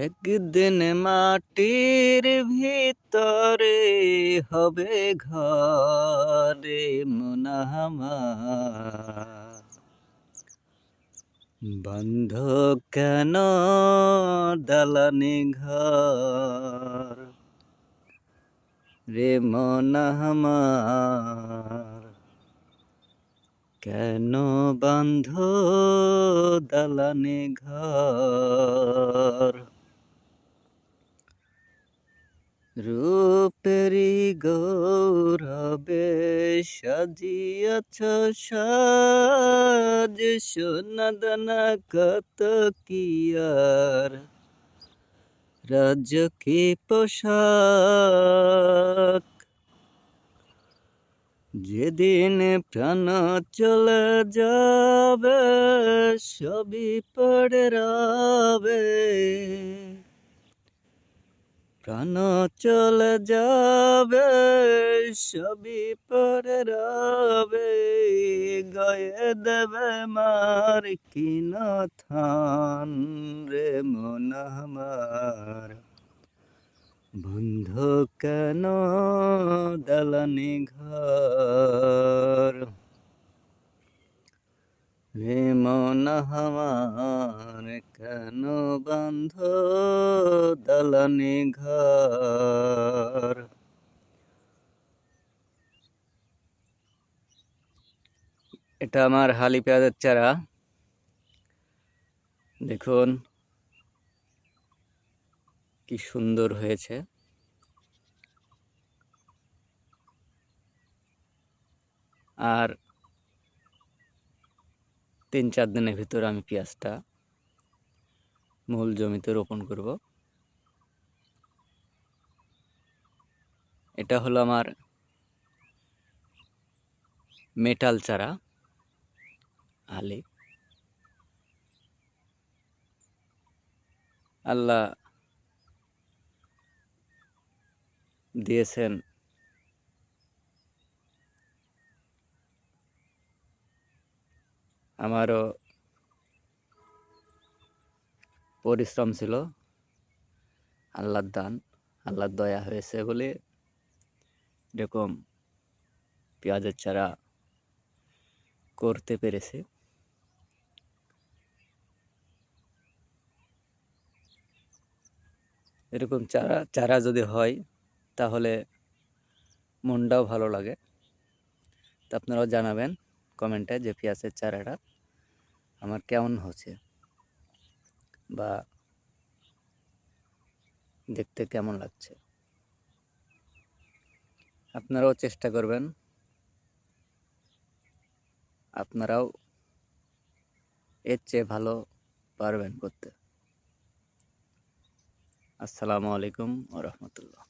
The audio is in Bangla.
একদিন মাটির ভিতরে হবে ঘরে মন আমার, বন্ধ কেন দালানি ঘর রে মন আমার, কেন বন্ধ দালানি ঘর। রূপেরি গৌরবে সাজিয়াছ সাজ, সোনাদানা কত কি আর রাজকী পোশাক। যেদিন প্রাণ চলে যাবে সবই পড়ে রবে, প্রাণ চলে যাবে সবই পড়ে রবে, গায়ে দেবে মার কিন থান রে মন আমার, বন্ধ কেন দালানি ঘর রে মন আমার, কেন বন্ধ দালানি ঘর। এটা আমার হালি পেঁয়াজের চারা, দেখুন কি সুন্দর হয়েছে। আর ৩-৪ দিনের ভিতর আমি পেঁয়াজটা মূল জমিতে রোপণ করব। এটা হলো আমার মেটাল চারা হালি। আল্লাহ দিয়েছেন আমারও পরিশ্রম ছিল, আল্লাহর দান, আল্লাহর দয়া হয়েছে বলে এরকম পেঁয়াজের চারা করতে পেরেছি। এরকম চারা যদি হয় তাহলে মনটাও ভালো লাগে। তা আপনারাও জানাবেন কমেন্টে যে পেঁয়াজের চারাটা আমার কেমন হচ্ছে বা দেখতে কেমন লাগছে। আপনারাও চেষ্টা করবেন, আপনারাও এর চেয়ে ভালো পারবেন করতে। আসসালামু আলাইকুম ওয়া রাহমাতুল্লাহ।